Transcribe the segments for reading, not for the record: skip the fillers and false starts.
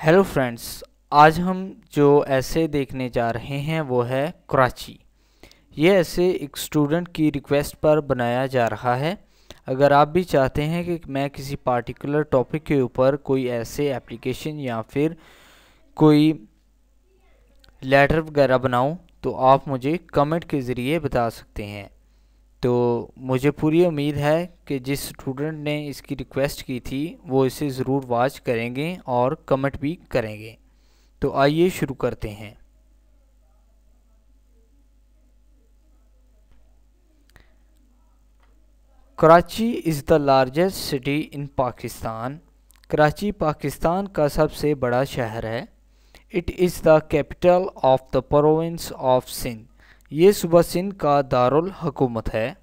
Hello friends, आज हम जो ऐसे देखने जा रहे हैं वो है कराची। ये ऐसे एक स्टूडेंट की रिक्वेस्ट पर बनाया जा रहा है। अगर आप भी चाहते हैं कि मैं किसी पार्टिकुलर टॉपिक के ऊपर कोई ऐसे एप्लीकेशन या फिर कोई लेटर वगैरह बनाऊं तो आप मुझे कमेंट के ज़रिए बता सकते हैं। तो मुझे पूरी उम्मीद है कि जिस स्टूडेंट ने इसकी रिक्वेस्ट की थी वो इसे ज़रूर वॉच करेंगे और कमेंट भी करेंगे। तो आइए शुरू करते हैं। Karachi is the largest city in Pakistan. Karachi Pakistan का सबसे बड़ा शहर है। It is the capital of the province of Sindh. ये सूबा सिंध का दारुल हुकूमत है।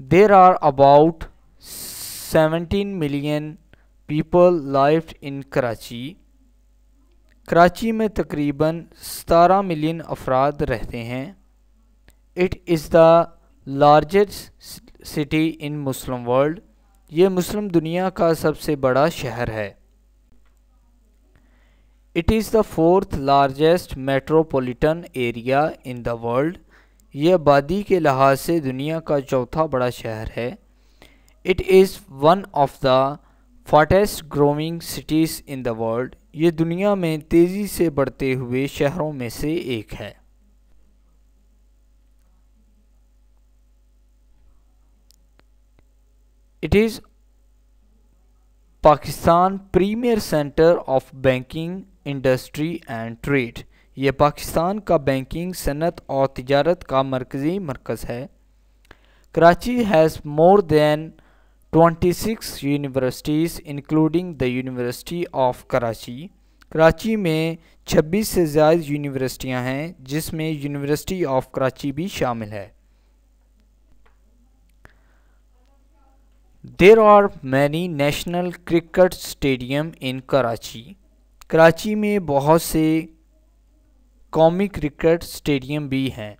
There are about 17 million people live in Karachi. Karachi में तकरीबन 17 मिलियन अफराद रहते हैं। It is the largest city in Muslim world. ये मुस्लिम दुनिया का सबसे बड़ा शहर है। It is the fourth largest metropolitan area in the world. ये आबादी के लिहाज से दुनिया का चौथा बड़ा शहर है। It is one of the fastest growing cities in the world. ये दुनिया में तेज़ी से बढ़ते हुए शहरों में से एक है। It is Pakistan premier centre of banking industry and trade. ये पाकिस्तान का बैंकिंग, सनत और तिजारत का मरकज़ी मरकज़ है। Karachi has more than 26 universities including the university of Karachi. Karachi में 26 से ज़्यादा यूनिवर्सिटियां हैं जिसमें यूनिवर्सिटी ऑफ कराची भी शामिल है। There are many national cricket stadium in Karachi. Karachi में बहुत से कौमी क्रिकेट स्टेडियम भी हैं।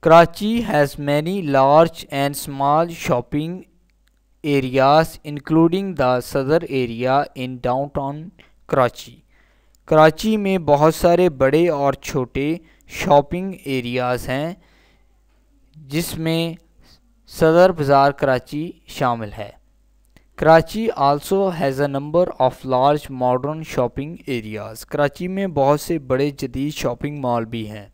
Karachi has many large and small shopping areas including the Saddar area in downtown Karachi. Karachi में बहुत सारे बड़े और छोटे शॉपिंग एरियाज हैं जिसमें सदर बाज़ार कराची शामिल है। Karachi also has a number of large modern shopping areas. Karachi में बहुत से बड़े जदीद शॉपिंग मॉल भी हैं।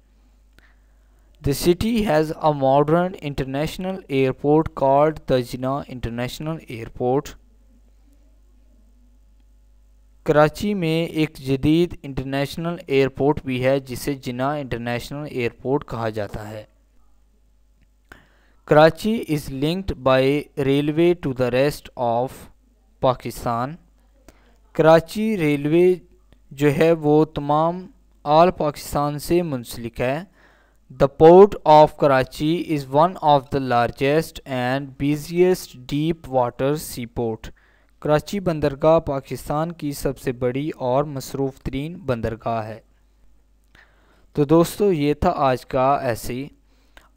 The city has a modern international airport called the Jinnah international airport. Karachi में एक जदीद इंटरनेशनल एयरपोर्ट भी है जिसे जिन्ना इंटरनेशनल एयरपोर्ट कहा जाता है। Karachi is linked by railway to the rest of Pakistan. Karachi railway जो है वो तमाम आल पाकिस्तान से मुंसलिक है। The port of Karachi is one of the largest and busiest deep water sea port. Karachi बंदरगाह पाकिस्तान की सबसे बड़ी और मसरूफ़ तरीन बंदरगाह है। तो दोस्तों, ये था आज का ऐसे।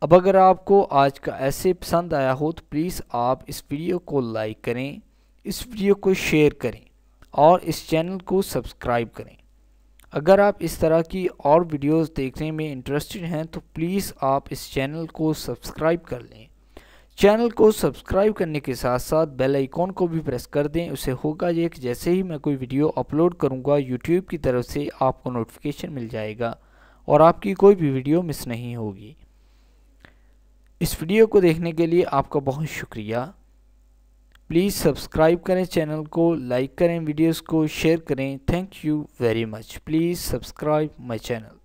अब अगर आपको आज का ऐसे पसंद आया हो तो प्लीज़ आप इस वीडियो को लाइक करें, इस वीडियो को शेयर करें और इस चैनल को सब्सक्राइब करें। अगर आप इस तरह की और वीडियोस देखने में इंटरेस्टेड हैं तो प्लीज़ आप इस चैनल को सब्सक्राइब कर लें। चैनल को सब्सक्राइब करने के साथ साथ बेल आइकॉन को भी प्रेस कर दें। उससे होगा ये कि जैसे ही मैं कोई वीडियो अपलोड करूँगा यूट्यूब की तरफ से आपको नोटिफिकेशन मिल जाएगा और आपकी कोई भी वीडियो मिस नहीं होगी। इस वीडियो को देखने के लिए आपका बहुत शुक्रिया। प्लीज़ सब्सक्राइब करें चैनल को, लाइक करें वीडियोस को, शेयर करें। Thank you very much. Please subscribe my channel.